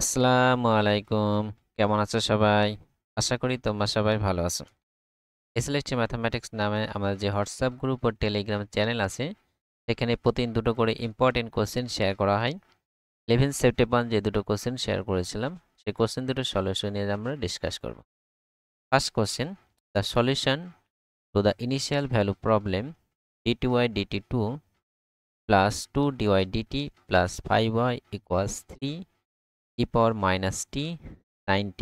আসসালামু আলাইকুম। কেমন আছো সবাই? আশা করি তোমরা সবাই ভালো আছো। এসএলএসটি ম্যাথমেটিক্স নামে আমাদের যে হোয়াটসঅ্যাপ গ্রুপ ও টেলিগ্রাম চ্যানেল আছে, সেখানে প্রতিদিন দুটো করে ইম্পর্টেন্ট কোশ্চেন শেয়ার করা হয়। 11 সেপ্টেম্বর যে দুটো কোশ্চেন শেয়ার করেছিলাম, সেই কোশ্চেন দুটো সলিউশন নিয়ে আমরা ডিসকাস করব। First question, the solution to the initial value problem dy dt2 plus 2 dy dt plus 5y equals 3 e power minus t sin t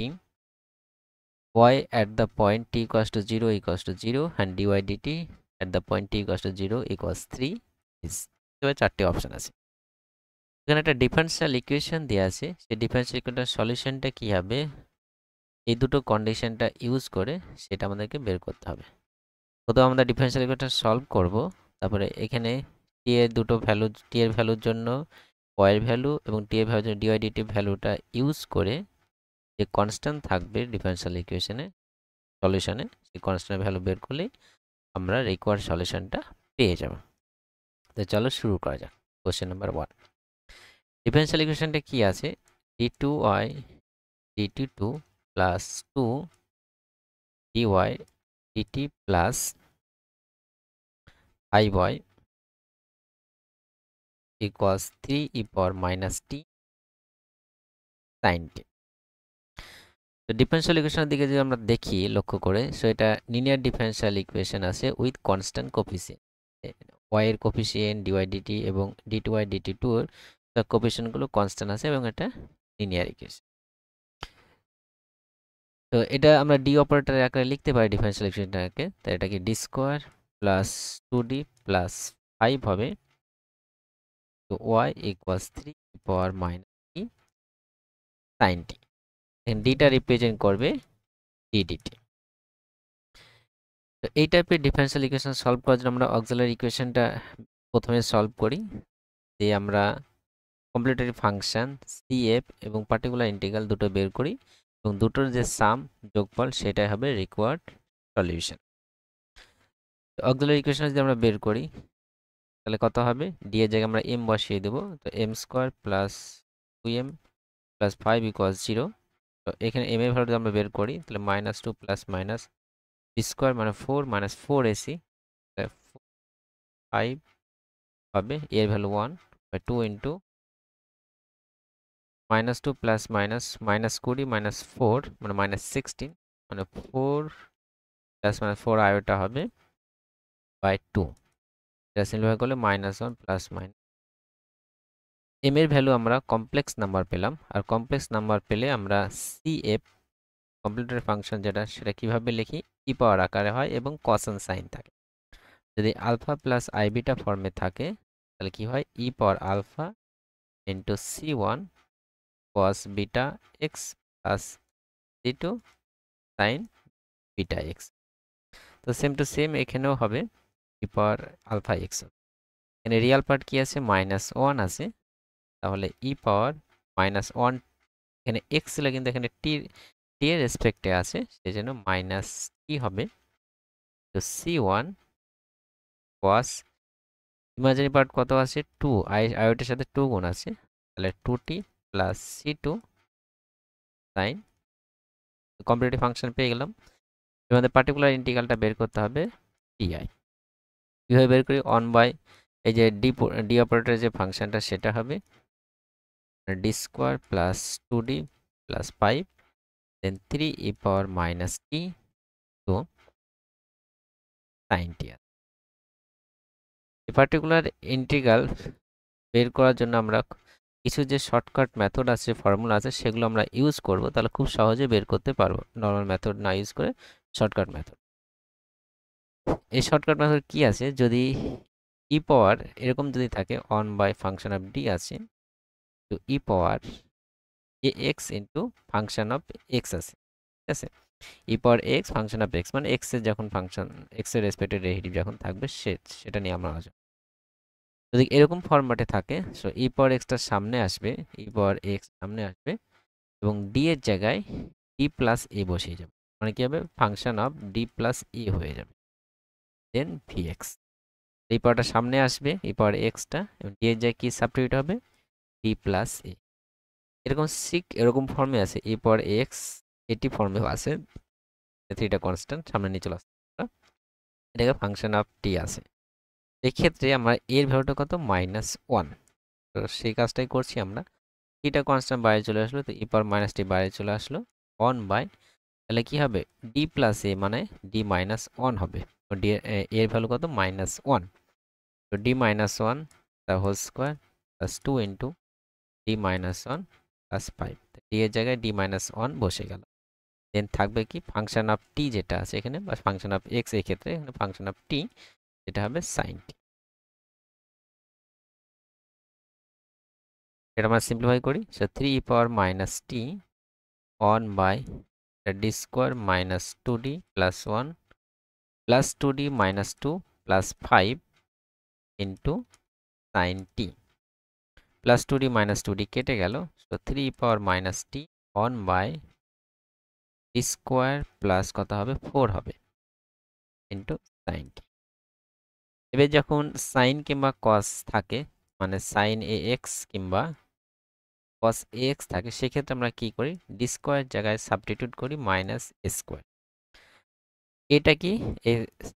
y at the point t equals to 0 equals to 0 and dy dt at the point t equals to 0 equals 3 is এবার চারটি option আছে। এখানে একটা differential equation দেওয়া আছে, সেই differential ইকুয়েশনের সলিউশনটা কি হবে, এই দুটো কন্ডিশনটা ইউজ করে সেটা আমাদেরকে বের করতে হবে। প্রথমে আমরা ডিফারেনশিয়াল ইকুয়েশনটা সলভ করব, তারপরে এখানে টি এর দুটো ভ্যালু, টি এর ভ্যালুর জন্য y এর ভ্যালু এবং টি এর ভ্যালুর জন্য dy dt ভ্যালুটা ইউজ করে যে কনস্ট্যান্ট থাকবে ডিফারেনশিয়াল ইকুয়েশনে সলিউশনে, সেই কনস্ট্যান্ট ভ্যালু বের করলেই আমরা রিকোয়ার্ড সলিউশনটা পেয়ে যাব। তো চলো শুরু করা যাক। কোশ্চেন নাম্বার 1, ডিফারেনশিয়াল ইকুয়েশনটা কি আছে, d2y dt2 plus 2 dy dt plus 5y equals 3 e power minus t sin t। তো ডিফারেনশিয়াল ইকুয়েশনের দিকে যদি আমরা দেখি লক্ষ্য করে, সো এটা লিনিয়ার ডিফারেনশিয়াল ইকুয়েশন আছে উইথ কনস্ট্যান্ট কোফিসিয়েন্ট। y এর কোফিসিয়েন্ট dy dt এবং d2y dt2 এর কোফিসিয়েন্টগুলো কনস্ট্যান্ট আছে এবং এটা লিনিয়ার ইকুয়েশন। তো এটা আমরা ডি অপারেটরের আকারে লিখতে পারি ডিফারেনশিয়াল ইকুয়েশনটাকে। তো এটাকে D square plus 2d plus 5 হবে। তো y ইকুয়ালস 3 পাওয়ার মাইনাস t sin t। এখানে ডিটা রিপ্রেজেন্ট করবে d dt। তো এই টাইপের ডিফারেনশিয়াল ইকুয়েশন সলভ করার জন্য আমরা অক্সিলারি ইকুয়েশনটা প্রথমে সলভ করি, দিয়ে আমরা কমপ্লিমেন্টারি ফাংশন cf এবং পার্টিকুলার ইন্টিগ্রাল দুটো বের করি এবং দুটোর যে সাম যোগফল সেটাই হবে রিকোয়ার্ড সলিউশন। অক্সিলারি ইকুয়েশন যদি আমরা বের করি তাহলে কত হবে, ডি এর জায়গায় আমরা m বসিয়ে দেব। তো m square plus 2m plus 5 equals 0। তো এখানে m এর ভ্যালু আমরা বের করি, তাহলে minus 2 plus minus B square মানে 4 মাইনাস 4 ac 5 হবে, এর value 1 by 2 into minus 2 plus minus minus 20 minus 4 মানে মাইনাস 16 মানে 4 প্লাস মাইনাস 4 আয়োটা হবে বাই 2। এটা সিম্পলিফাই করলে মাইনাস 1 প্লাস মাইনাস। এম এর ভ্যালু আমরা কমপ্লেক্স নাম্বার পেলাম, আর কমপ্লেক্স নাম্বার পেলে আমরা সিএফ কমপ্লিমেন্টারি ফাংশন যেটা, সেটা কিভাবে লিখি, ই পাওয়ার আকারে হয় এবং কসন সাইন থাকে। যদি আলফা প্লাস আই বিটা ফর্মে থাকে তাহলে কি হয়, E power alpha into c1 cos beta X plus c2 sine beta X. তো সেম টু সেম এখানেও হবে ই পাওয়ার আলফা এক্স। এখানে রিয়াল পার্ট কি আছে, মাইনাস 1 আছে, তাহলে ই পাওয়ার মাইনাস 1, এখানে এক্স ছিল কিন্তু এখানে টি এর রেসপেক্টে আছে, সেই জন্য মাইনাস টি হবে। তো c1 cos, ইমাজিনারি পার্ট কত আছে 2, আয়োটের সাথে 2 গুণ আছে, তাহলে 2t plus c2 sign. Complimentary function পেয়ে গেলাম। আমাদের পার্টিকুলার ইন্টিগ্রালটা বের করতে হবে টি আই। কীভাবে বের করি, 1 বাই এই যে ডি অপারেটরের যে ফাংশনটা সেটা হবে D square plus 2d plus 5 then 3 e power minus t to sin t। এই পার্টিকুলার ইন্টিগ্রাল বের করার জন্য আমরা কিছু যে শর্টকাট মেথড আছে, ফর্মুলা আছে, সেগুলো আমরা ইউজ করব, তাহলে খুব সহজে বের করতে পারবো নর্মাল মেথড না ইউজ করে শর্টকাট মেথড। এই শর্টকাট মেথড কি আছে, যদি ই পাওয়ার এরকম যদি থাকে 1 বাই ফাংশন অফ ডি আছে, তো e power a x into function of x আছে, ঠিক আছে। E power x function of x মানে এক্স এর যখন ফাংশন, এক্স এর রেসপেক্টেড ডেরিভেটিভ যখন থাকবে সেটা নিয়ে আমরা আলোচনা। যদি এরকম ফরম্যাটে থাকে, সো ই পাওয়ার এক্সটার সামনে আসবে, ই পাওয়ার এক্স সামনে আসবে এবং ডি এর জায়গায় ডি প্লাস এ বসিয়ে যাবে, মানে কি হবে, ফাংশন অফ ডি প্লাস এ হয়ে যাবে, দেন ভি এক্স। এই পাওয়ারটা সামনে আসবে, এই পাওয়ার এক্সটা, এবং ডি এর জায়গায় কি সাবস্টিটিউট হবে, ডি প্লাস এ। এরকম সিক এরকম ফর্মে আছে e পাওয়ার x এটি ফর্মেও আছে। থ্রিটা কনস্ট্যান্ট সামনে নিয়ে চলে আসছে, এটাকে ফাংশন অফ টি আছে। এক্ষেত্রে আমরা এর ভ্যালুটা কত -1, তো সেই কাজটাই করছি আমরা। থ্রিটা কনস্ট্যান্ট বাইরে চলে আসলো, তো e পাওয়ার -t বাইরে চলে আসলো 1 বাই, তাহলে কি হবে d প্লাস a মানে d মাইনাস 1 হবে। তো d এর ভ্যালু কত -1, তো d minus 1 the whole square plus 2 into d minus 1 plus 5, d এর জায়গায় d মাইনাস 1 বসে গেল। দেন থাকবে কি ফাংশন অফ টি যেটা আছে এখানে, বা ফাংশন অফ এক্স এই ক্ষেত্রে এখানে ফাংশন অফ টি যেটা হবে সাইন টি। এটা আমরা সিম্পলিফাই করি, so 3 e power -t 1 by d square minus 2d plus 1 plus 2d minus 2 plus 5 into sine T, plus 2d minus 2d কেটে গেল, so 3 e power -t 1 by d square plus কত হবে 4 হবে into sine টি। এবার যখন sign কিংবা কস থাকে, মানে সাইন এ এক্স কিংবা কস এ এক্স থাকে, সেক্ষেত্রে আমরা কি করি ডি স্কোয়ার জায়গায় সাবস্টিটিউট করি মাইনাস এ স্কোয়ার। এটা কি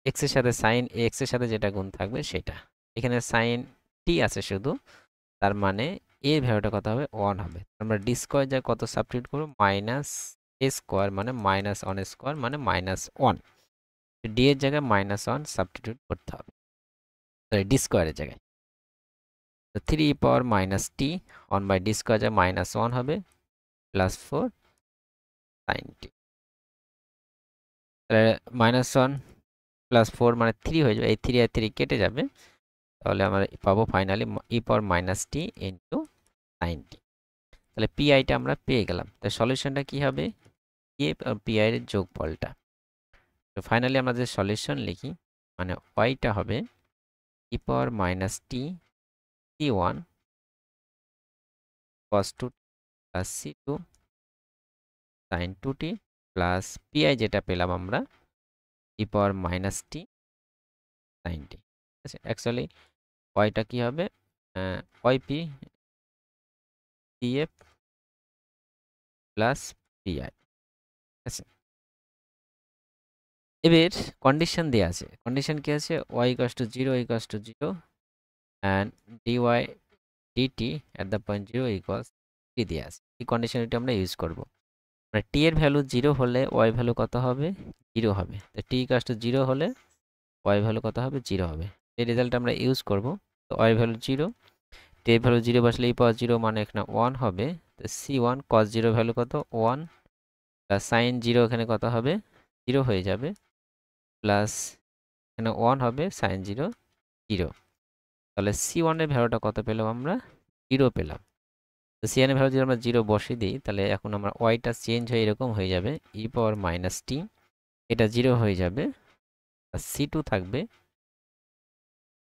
এক্স এর সাথে সাইন এ এক্স এর সাথে যেটা গুণ থাকবে সেটা, এখানে সাইন টি আছে শুধু, তার মানে এর ভ্যালুটা কত হবে 1 হবে। আমরা ডি স্কোয়ার জায়গায় কত সাবস্টিটিউট করব মাইনাস এ স্কোয়ার মানে -1 স্কোয়ার মানে -1, ডি এর জায়গায় -1 সাবস্টিটিউট করতে হবে, সরি ডি স্কোয়ারের জায়গায়। তো 3 e power -t 1 by D square যায় -1 হবে প্লাস 4 সাইন টি, তাহলে -1 প্লাস 4 মানে 3 হয়ে যাবে, এই 3 আর 3 কেটে যাবে, তাহলে আমরা পাবো finally e power -t into sine টি। তাহলে পিআইটা আমরা পেয়ে গেলাম, তাহলে সলিউশনটা কি হবে এ আর পিআই এর যোগফলটা। তো ফাইনালি আমরা যে সলিউশন লিখি, মানে ওয়াইটা হবে e power -t c1 cos 2 plus c2 sin 2t plus PI যেটা পেলাম আমরা e power -t sin t। আচ্ছা, অ্যাকচুয়ালি ওয়াইটা কি হবে ওয়াইপি পিএফ প্লাস পিআই। আচ্ছা, এবার কন্ডিশন দেওয়া আছে, কন্ডিশন কি আছে y equals to 0 equals to 0 and dy dt at the point 0 equals 3 দেওয়া আছে। এই কন্ডিশনটি আমরা ইউজ করব। মানে t এর ভ্যালু 0 হলে y ভ্যালু কত হবে 0 হবে, তো t ইকুয়ালস টু 0 হলে y ভ্যালু কত হবে 0 হবে। এই রেজাল্ট আমরা ইউজ করব। তো y ভ্যালু 0, t এর ভ্যালু 0 বসলে e পাওয়ার 0 মানে এখানে 1 হবে, তো c1 cos 0 ভ্যালু কত 1 প্লাস sin 0 এখানে কত হবে 0 হয়ে যাবে, প্লাস এখানে 1 হবে sin 0 0। তাহলে c1 এর ভ্যালুটা কত পেলাম আমরা 0 পেলাম। তো c1 এর ভ্যালু যদি আমরা 0 বসিয়ে দিই, তাহলে এখন আমরা ওয়াইটা চেঞ্জ হয়ে এরকম হয়ে যাবে e পাওয়ার -t, এটা 0 হয়ে যাবে, আর c2 থাকবে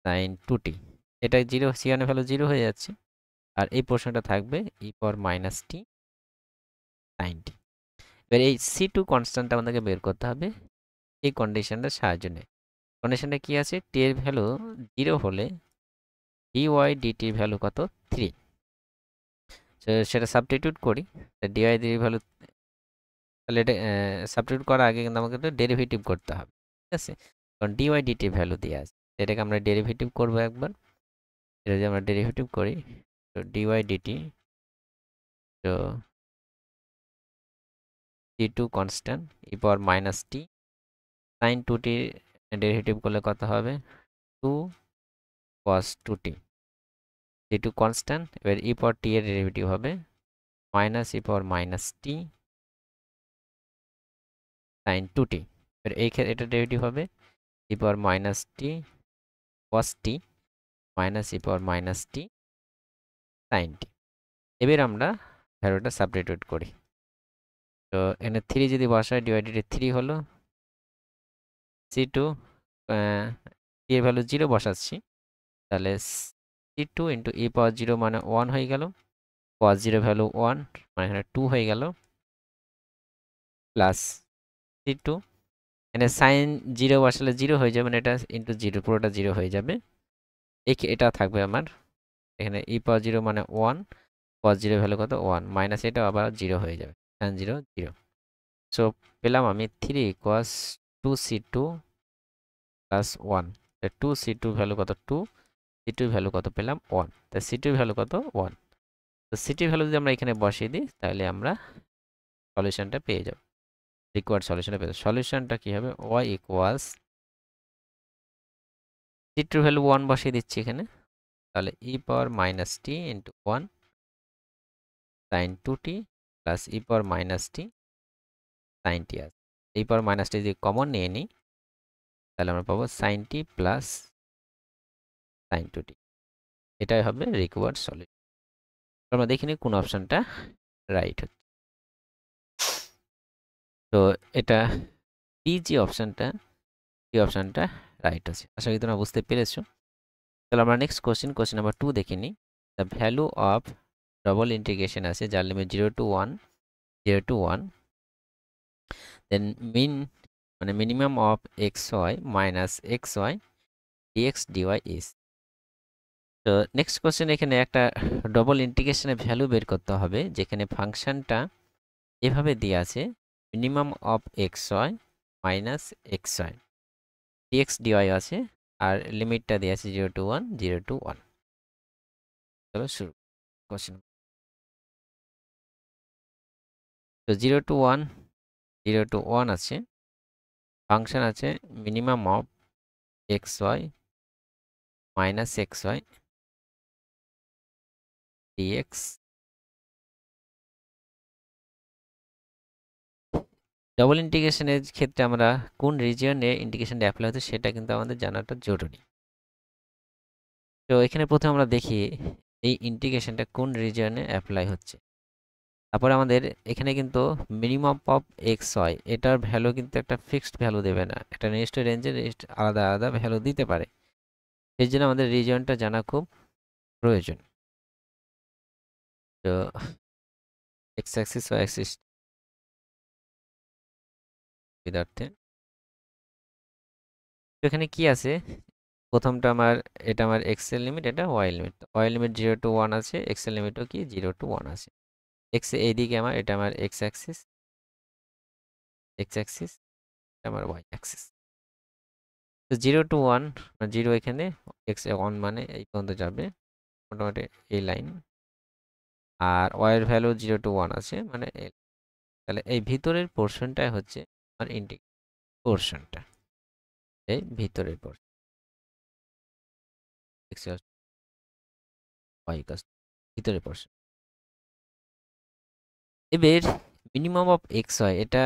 sin 2t, এটা 0 c1 এর ভ্যালু 0 হয়ে যাচ্ছে, আর এই পোর্শনটা থাকবে e power -t sin t। এবার এই c2 কনস্ট্যান্টটা আমাদেরকে বের করতে হবে এই কন্ডিশনটার সাহায্য নিয়ে। কন্ডিশনটা কি আছে t এর ভ্যালু 0 হলে dy dt এর ভ্যালু কত 3, সেটা সাবস্টিটিউট করি, dy dt এর ভ্যালু, তাহলে এটা সাবস্টিটিউট করার আগে কিন্তু আমাকে ডেরিভেটিভ করতে হবে, ঠিক আছে, কারণ dy dt এর ভ্যালু দেওয়া আছে, এটাকে আমরা ডেরিভেটিভ করব একবার। এটা যদি আমরা ডেরিভেটিভ করি, তো dy dt, তো c2 constant e power -t sin 2t derivative করলে কত হবে 2 cos 2t, c2 কনস্ট্যান্ট, এবার e পাওয়ার t এর ডেরিভেটিভ হবে e power -t sin 2t, এবার এই ক্ষেত্রে এটা ডেরিভেটিভ হবে e power -t cos t e power -t sin t। এবার আমরা ভ্যালুটা সাবস্টিটিউট করি, তো এখানে 3 যদি বসাই ডিভাইডেড 3 হলো, c2 t এর ভ্যালু 0 বসাচ্ছি, তাহলে c2 ইন্টু e পাওয়ার 0 মানে 1 হয়ে গেল, cos 0 ভ্যালু 1 মানে এখানে 2 হয়ে গেল, প্লাস c2 এখানে sin 0 বসালে 0 হয়ে যাবে, মানে এটা ইন্টু 0 পুরোটা 0 হয়ে যাবে, এটা থাকবে আমার এখানে e পাওয়ার 0 মানে 1 cos 0 ভ্যালু কত 1 মাইনাস এটা আবার 0 হয়ে যাবে tan 0 0। সো পেলাম আমি 3 cos 2c2 plus 1। 2c2 value কত 2, c2 ভ্যালু কত পেলাম 1, তাই c2 ভ্যালু কত 1। তো c2 ভ্যালু যদি আমরা এখানে বসিয়ে দিই তাহলে আমরা সলিউশনটা পেয়ে যাব, রিকোয়ার্ড সলিউশনটা পেয়ে যাব। সলিউশনটা কি হবে y ইকুয়ালস c2 ভ্যালু 1 বসিয়ে দিচ্ছি এখানে, তাহলে e power minus t into 1 sin 2t plus e power minus t sin t আছে। e পাওয়ার মাইনাস t যদি কমন নিয়ে নিই তাহলে আমরা পাবো sin t plus sin 2t। এটাই হবে রিকোয়ার্ড সলিউশন। আমরা দেখে নিই কোন অপশনটা রাইট হচ্ছে। তো এটা বি যে অপশনটা, এই অপশনটা রাইট আছে। আশা করি তোমরা বুঝতে পেরেছো। তাহলে আমরা নেক্সট কোশ্চেন নাম্বার 2 দেখে নিই। The value of double integration আছে যার লিমিট 0 to 1 দেন মানে minimum of xy minus xy dx dy is. তো নেক্সট কোশ্চেন এখানে একটা ডবল ইন্টিগ্রেশনের ভ্যালু বের করতে হবে যেখানে ফাংশনটা এভাবে দেওয়া আছে minimum of xy minus xy dx dy আছে আর লিমিটটা দেওয়া আছে 0 to 1 0 to 1। চলো শুরু কোশ্চেন। তো 0 to 1 0 to 1 আছে, ফাংশন আছে minimum of xy minus xy dx। Double ইন্টিগ্রেশনের ক্ষেত্রে আমরা কোন রিজিয়নে ইন্টিগ্রেশনটা অ্যাপ্লাই হচ্ছে সেটা কিন্তু আমাদের জানাটা জরুরি। তো এখানে প্রথমে আমরা দেখি এই ইন্টিগ্রেশনটা কোন রিজিয়নে অ্যাপ্লাই হচ্ছে। তারপরে আমাদের এখানে কিন্তু মিনিমাম অফ xy এটার ভ্যালু কিন্তু একটা ফিক্সড ভ্যালু দেবে না, একটা নির্দিষ্ট রেঞ্জে আলাদা আলাদা ভ্যালু দিতে পারে। এর জন্য আমাদের রিজিয়নটা জানা খুব প্রয়োজন। তো এক্স অ্যাক্সিস ওয়াই অ্যাক্সিস বিদার্থে তো এখানে কি আছে, প্রথমটা আমার এটা আমার এক্স এর লিমিট, এটা Y limit. Y limit 0 to 1 আছে, এক্স এর লিমিটও কি 0 to 1 আছে। এক্স এইদিকে আমার এটা আমার এক্স অ্যাক্সিস, এটা আমার ওয়াই অ্যাক্সিস। তো 0 to 1 0 এখানে, এক্স 1 মানে এই পর্যন্ত যাবে মোটামুটি এই লাইন, আর ওয়াই এর ভ্যালু 0 to 1 আছে মানে তাহলে এই ভিতরের পোর্শনটাই হচ্ছে আমার ইন্টিগ্রেশন পোর্শনটা, এই ভিতরের পোর্শন এক্স ওয়াই কাজ ভিতরের পোর্শন। এবার মিনিমাম অফ এক্স ওয়াই এটা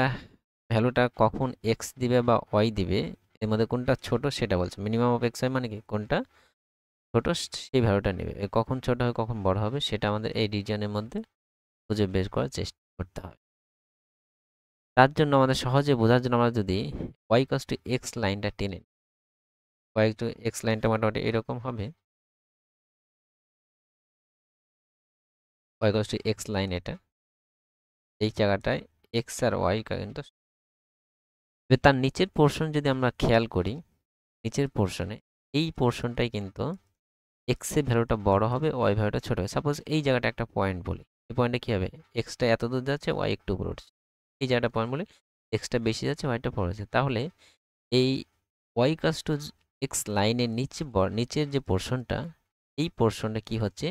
ভ্যালুটা কখন এক্স দিবে বা ওয়াই দিবে এর মধ্যে কোনটা ছোট সেটা বলছে। মিনিমাম অফ এক্স ওয়াই মানে কি কোনটা ছোট সেই ভ্যালুটা নেবে, কখন ছোট হবে কখন বড় হবে সেটা আমাদের এই রিজিয়নের মধ্যে খুঁজে বের করার চেষ্টা করতে হবে। তার জন্য আমাদের সহজে বোঝার জন্য আমরা যদি y = x লাইনটা টেনে নিই, y = x লাইনটা মোটামুটি এরকম হবে, y = x লাইন এটা এই জায়গাটায় x আর y কিন্তু তার নিচের পোর্শন যদি আমরা খেয়াল করি, নিচের পোর্শনে এই পোর্শনটাই কিন্তু x এর ভ্যালুটা বড় হবে, y ভ্যালুটা ছোট হবে। সাপোজ এই জায়গাটা একটা পয়েন্ট বলি, এই পয়েন্টে কি হবে x টা এত দূর যাচ্ছে y একটু উপরে উঠছে, এই জায়গাটা পয়েন্ট বলি x টা বেশি যাচ্ছে y টা পড়ে যাচ্ছে। তাহলে এই y = x লাইনের নিচের যে পোর্শনটা, এই পোর্শনটা কি হচ্ছে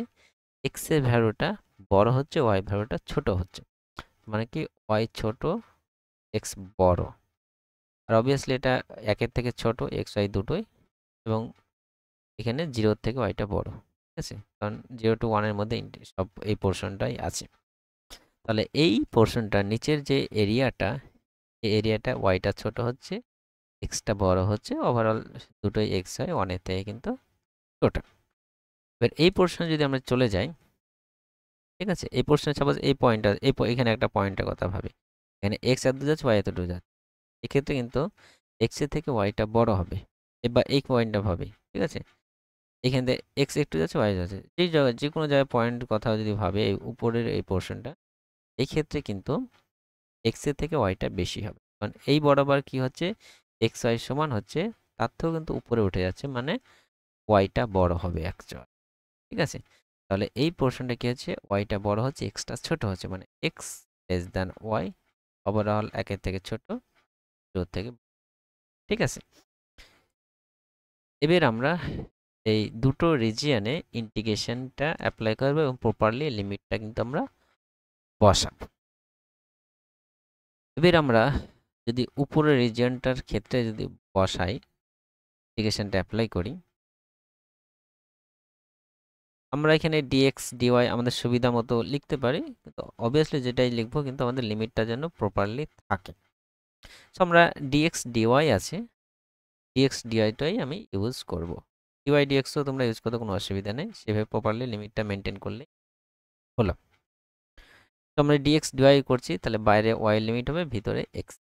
x এর ভ্যালুটা বড় হচ্ছে, y ভ্যালুটা ছোট হচ্ছে, মানে কি y ছোট x বড়। আর অবভিয়াসলি এটা একের থেকে ছোট x y দুটোই, এবং এখানে 0 থেকে y টা বড়, ঠিক আছে, কারণ 0 to 1 এর মধ্যে সব এই পোর্শনটাই আছে। তাহলে এই পোর্শনটা নিচের যে এরিয়াটা, এই এরিয়াটা y টা ছোট হচ্ছে x টা বড় হচ্ছে, ওভারঅল দুটোই x হয় 1 এর থেকে কিন্তু ছোট। এবার এই পোর্শনে যদি আমরা চলে যাই, ঠিক আছে, এই পোর্শনে সাপোজ এই পয়েন্টটা এখানে একটা পয়েন্টের কথা ভাবি, এখানে x এত দূর যাচ্ছে y এত দূর যাচ্ছে, এক্ষেত্রে কিন্তু x এর থেকে y টা বড় হবে। এবার এই পয়েন্টটা ভাবি, ঠিক আছে, এখান থেকে x একটু যাচ্ছে y যাচ্ছে, যেই জায়গায় যে কোনো জায়গায় পয়েন্ট কথা যদি ভাবে এই উপরের এই পোর্শনটা, এই ক্ষেত্রে কিন্তু x এর থেকে y টা বেশি হবে, কারণ এই বরাবর কি হচ্ছে x y সমান হচ্ছে, তার থেকেও কিন্তু উপরে উঠে যাচ্ছে, মানে y টা বড় হবে অ্যাকচুয়াল, ঠিক আছে। তাহলে এই পোর্শনটা কি হচ্ছে, ওয়াইটা বড় হচ্ছে, এক্সটা ছোট হচ্ছে, মানে x less than y, overall একের থেকে ছোট, জিরোর থেকে। ঠিক আছে, এবার আমরা এই দুটো রিজিয়নে ইন্টিগ্রেশনটা অ্যাপ্লাই করবো এবং প্রপারলি লিমিটটা কিন্তু আমরা বসাবো। এবার আমরা যদি উপরের রিজিয়নটার ক্ষেত্রে যদি বসাই, ইন্টিগ্রেশনটা অ্যাপ্লাই করি, আমরা এখানে ডিএক্স ডিওয়াই আমাদের সুবিধা মতো লিখতে পারি, কিন্তু অবভিয়াসলি যেটাই লিখবো কিন্তু আমাদের লিমিটটা যেন প্রপারলি থাকে। সো আমরা ডিএক্স ডিওয়াই আছে, ডিএক্স ডিওয়াইটাই আমি ইউজ করব। ডিওয়াই ডিএক্সও তোমরা ইউজ করতে কোনো অসুবিধা নেই, সেভাবে প্রপারলি লিমিটটা মেনটেন করলে হলো। তো আমরা ডিএক্স ডিওয়াই করছি, তাহলে বাইরে ওয়াই লিমিট হবে, ভিতরে এক্স,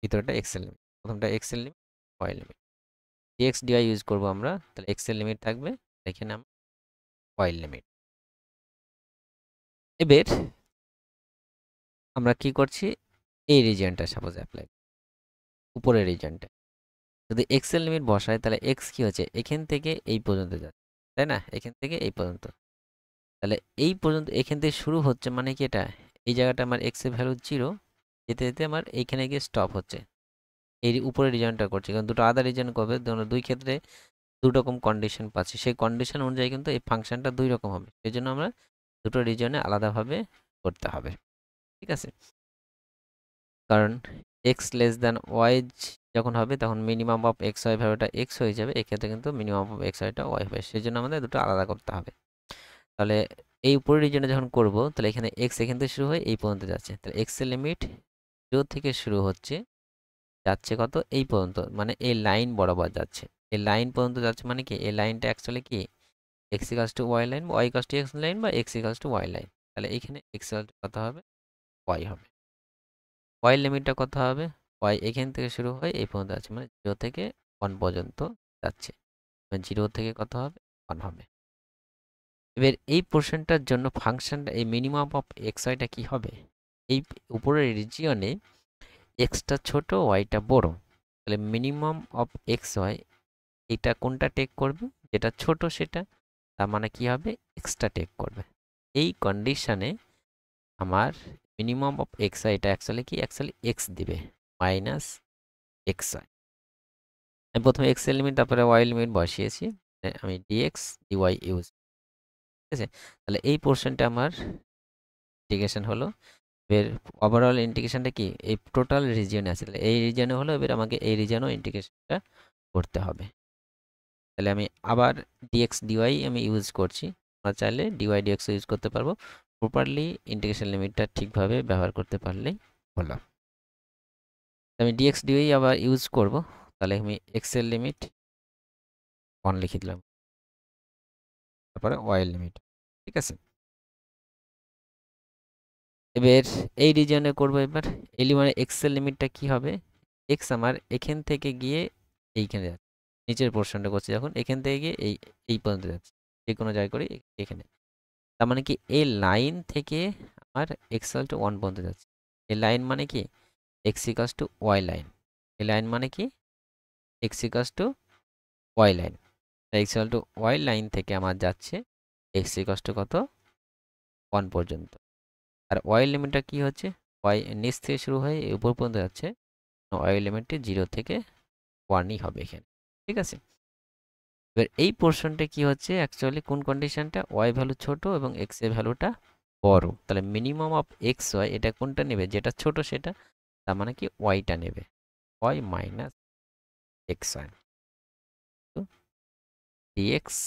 ভিতরটা এক্স এর লিমিট, প্রথমটা এক্স এর limit, Y limit. Dx dy use করব আমরা, তাহলে এক্স এর লিমিট থাকবে, এখানে আমরা ওয়াই লিমিট। এবার আমরা কি করছি, এই রিজিয়নটা সাপোজ অ্যাপ্লাই, উপরের রিজিয়নটা যদি এক্স এর লিমিট বসাই, তাহলে এক্স কি হচ্ছে, এখান থেকে এই পর্যন্ত যাচ্ছে, তাই না, এখান থেকে এই পর্যন্ত, তাহলে এই পর্যন্ত এখান থেকে শুরু হচ্ছে, মানে কি এটা, এই জায়গাটা আমার এক্স এর ভ্যালু 0, যেতে যেতে আমার এইখানে গিয়ে স্টপ হচ্ছে। এই উপরের রিজনটা করছি, কারণ দুটো আলাদা রিজন করবে, দুই ক্ষেত্রে দুই রকম কন্ডিশন পাচ্ছি, সেই কন্ডিশন অনুযায়ী কিন্তু এই ফাংশনটা দুই রকম হবে, সেই জন্য আমরা দুটো রিজনে আলাদাভাবে করতে হবে। ঠিক আছে, কারণ এক্স লেস দ্যান ওয়াই যখন হবে, তখন মিনিমাম অফ এক্স ওয়াই ভ্যালুটা এক্স হয়ে যাবে, এক্ষেত্রে কিন্তু মিনিমাম অফ এক্স ওয়াইটা ওয়াই হবে, সেই জন্য আমাদের দুটো আলাদা করতে হবে। তাহলে এই উপরের রিজনে যখন করব, তাহলে এখানে এক্স এখান থেকে শুরু হয়ে এই পর্যন্ত যাচ্ছে, তাহলে এক্স এর লিমিট 0 থেকে শুরু হচ্ছে, যাচ্ছে কত, এই পর্যন্ত, মানে এই লাইন বরাবর যাচ্ছে, এই লাইন পর্যন্ত যাচ্ছে, মানে কি এই লাইনটা অ্যাকচুয়ালি কি x equals to y line, y equals to x line, বা x equals to y line. তাহলে এখানে এক্স ইকালস টু কত হবে, ওয়াই হবে। ওয়াই লিমিটটা কত হবে, ওয়াই এখান থেকে শুরু হয় এই পর্যন্ত আছে, মানে 0 থেকে 1 পর্যন্ত যাচ্ছে, 0 থেকে কত হবে, 1 হবে। এবার এই পোর্শনটার জন্য ফাংশনটা, এই মিনিমাম অফ এক্স ওয়াইটা কি হবে, এই উপরের রিজিয়নে এক্সটা ছোট, ওয়াইটা বড়, তাহলে মিনিমাম অফ এক্স ওয়াই, এটা কোনটা টেক করবে, যেটা ছোট সেটা, তার মানে কি হবে, এক্সটা টেক করবে। এই কন্ডিশনে আমার মিনিমাম অফ এক্স ওয়াই, এটা অ্যাকচুয়ালি এক্স দিবে, মাইনাস এক্স ওয়াই। আমি প্রথমে এক্স এর লিমিট তারপরে ওয়াই লিমিট বসিয়েছি, আমি ডিএক্স ডিওয়াই ইউজ, ঠিক আছে। তাহলে এই পোর্শনটা আমার ইন্টিগ্রেশন হলো। এর ওভারঅল ইন্টিগ্রেশনটা কি, এই টোটাল রিজিয়নে আছে, তাহলে এই রিজিয়নে হলো, এবার আমাকে এই রিজিয়নও ইন্টিগ্রেশনটা করতে হবে। তাহলে আমি আবার ডিএক্স ডিওয়াই আমি ইউজ করছি, আমরা চাইলে ডিওয়াই ডিএক্স ইউজ করতে পারবো, প্রপারলি ইন্টিগ্রেশন লিমিটটা ঠিকভাবে ব্যবহার করতে পারলেই হলো। আমি ডিএক্স ডিওয়াই আবার ইউজ করব, তাহলে আমি এক্স এর লিমিট 1 লিখে দিলাম, তারপরে ওয়াই এর লিমিট, ঠিক আছে। এবার এই রিজিয়নে করব, এবার এই মানে এক্স এর লিমিটটা কি হবে, এক্স আমার এখান থেকে গিয়ে এইখানে যাচ্ছে, নিচের পোর্শনটা করছি যখন, এখান থেকে গিয়ে এই পর্যন্ত যাচ্ছে, যে কোনো জায়গায় করি এখানে, তার মানে কি এই লাইন থেকে আমার এক্স ইকুয়াল টু 1 পর্যন্ত যাচ্ছে, এই লাইন মানে কি x equals to y line, এই লাইন মানে কি x equals to y line, x equal to y line থেকে আমার যাচ্ছে এক্স ইকুয়ালস টু কত, 1 পর্যন্ত। আর ওয়াই লিমিটটা কি হচ্ছে, ওয়াই নিচ থেকে শুরু হয়ে উপর পর্যন্ত যাচ্ছে, ওয়াই লিমিটটি 0 থেকে 1ই হবে এখানে, ঠিক আছে। এবার এই পোর্শনটা কি হচ্ছে, অ্যাকচুয়ালি কোন কন্ডিশনটা, ওয়াই ভ্যালু ছোট এবং এক্স এর ভ্যালুটা বড়, তাহলে মিনিমাম অফ এক্স ওয়াই, এটা কোনটা নেবে, যেটা ছোট সেটা, তার মানে কি ওয়াইটা নেবে, y minus x y dx,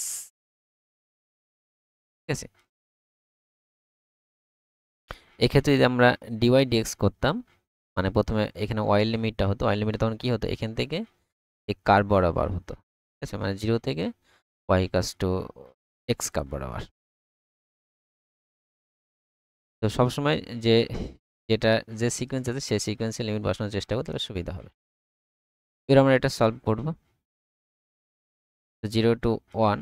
ঠিক আছে। এক্ষেত্রে যদি আমরা ডিওয়াই ডিএক্স করতাম, মানে প্রথমে এখানে ওয়াই লিমিটটা হতো, ওয়াই লিমিটটা তখন কি হতো, এখান থেকে এই কার্ভ বরাবর হতো, ঠিক আছে, মানে 0 থেকে y equals to x curve বরাবর। তো সবসময় যেটা যে সিকোয়েন্স আছে সেই সিকোয়েন্সে লিমিট বসানোর চেষ্টা করতে তাহলে সুবিধা হবে। এবার আমরা এটা সলভ করব, 0 টু 1,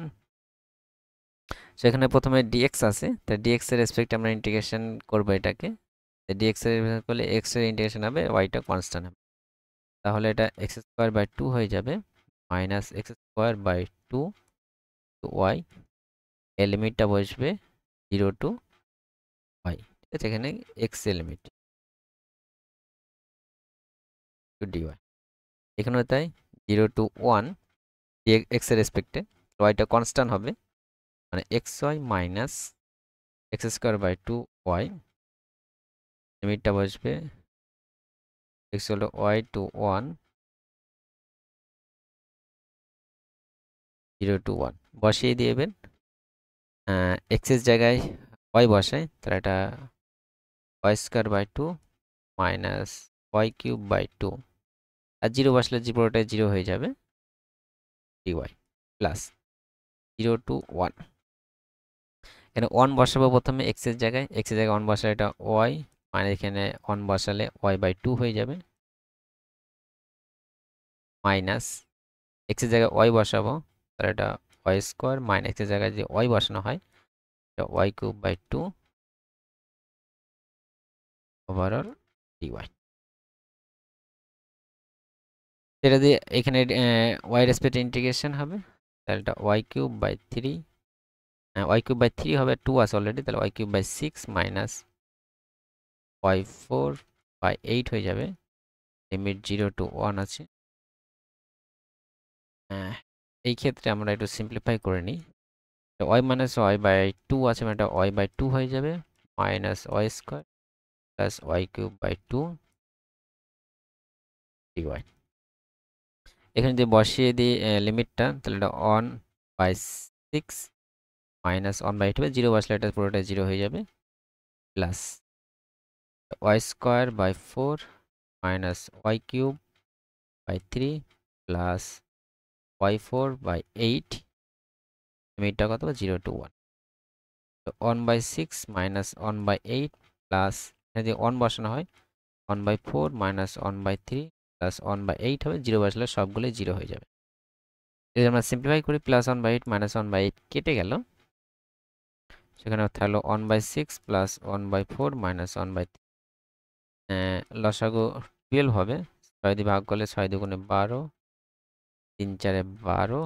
সেখানে প্রথমে ডিএক্স আছে, তাই ডিএক্স এর রেসপেক্টে আমরা ইন্টিগ্রেশন করব এটাকে, ডিএক্স এর করলে এক্স এর ইন্টিগ্রেশন হবে, ওয়াইটা কনস্ট্যান্ট হবে, তাহলে এটা এক্স স্কোয়ার বাই 2 হয়ে যাবে, minus x square by 2 y এই লিমিটটা বসবে 0 টু y, ঠিক আছে? এখানে x এর লিমিট টু dy, এখানেও তাই 0 টু 1 x এর রেসপেক্টে, yটা কনস্ট্যান্ট হবে, মানে xy minus x square by 2y, লিমিটটা বসবে x হলো y টু 1, 0 টু 1 বসিয়ে দিবেন। x এর জায়গায় y বসাই, তাহলে এটা y square by 2 minus y cube by 2, আর 0 বসলে পুরোটাই 0 হয়ে যাবে, dy প্লাস 0 টু 1। এখানে 1 বসাবো প্রথমে x এর জায়গায়, x এর জায়গায় 1 বসালে এটা y, মানে এখানে 1 বসালে y বাই 2 হয়ে যাবে, মাইনাস x এর জায়গায় y বসাবো, তাহলে এটা y স্কোয়ার মাইনাস x এর জায়গায় যে y বসানো হয় এটা y cube by 2 overall dy। সেটা দিয়ে এখানে y রেসপেক্টে ইন্টিগ্রেশন হবে, তাহলে এটা y cube by 3, y cube by 3 হবে, 2 আছে অলরেডি, তাহলে y cube by 6 minus y4 by 8 হয়ে যাবে, লিমিট 0 টু 1 আছে। এই ক্ষেত্রে আমরা একটু সিম্পলিফাই করে নিই, y মাইনাস y বাই 2 আছে, মানে এটা y বাই 2 হয়ে যাবে, minus y square plus y cube by 2 dy। এখানে যদি বসিয়ে দিই লিমিটটা, তাহলে এটা 1 বাই 6 মাইনাস 1 বাই 8 হবে, 0 বসলে এটা পুরোটাই 0 হয়ে যাবে, plus y square by 4 minus y cube by 3 plus y4 by 8, লিমিটটা কত হবে 0 টু 1, তো 1 বাই 6 মাইনাস 1 বাই 8 প্লাস যদি 1 বসানো হয় 1 by 4 minus 1 by 3 plus 1 by 8 হবে, 0 বসলে সবগুলোই 0 হয়ে যাবে। যদি আমরা সিম্পলিফাই করি, প্লাস 1 বাই 8 মাইনাস 1 বাই 8 কেটে গেল, সেখানে থাকলো 1 by 6 plus 1 by 4 minus 1 by 3, লসাগু 12 হবে, 6 দিয়ে ভাগ করলে 6 দুগুণে 12, 3 4 12,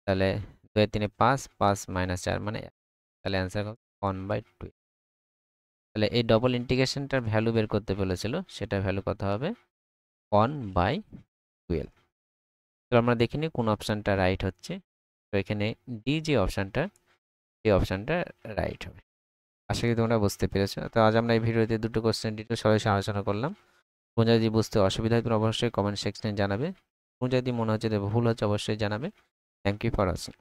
তাহলে 2 3 5, 5 মাইনাস 4 মানে, তাহলে অ্যান্সার 1 বাই 2। তাহলে এই ডবল ইন্টিগ্রেশনটার ভ্যালু বের করতে বলেছিল, সেটা ভ্যালু কত হবে 1 বাই 12। তো আমরা দেখিনি কোন অপশানটা রাইট হচ্ছে, তো এখানে ডি যে অপশানটা, এই অপশানটা রাইট হবে। আশা করি তোমরা বুঝতে পেরেছো। তো আজ আমরা এই ভিডিওতে দুটো কোশ্চেন ডিটেল সরাসরি আলোচনা করলাম। কোনো যদি বুঝতে অসুবিধা হয় তোমরা অবশ্যই কমেন্ট সেকশনে জানাবে, কোনো যদি মনে হচ্ছে ভুল হচ্ছে অবশ্যই জানাবে। Thank you for watching.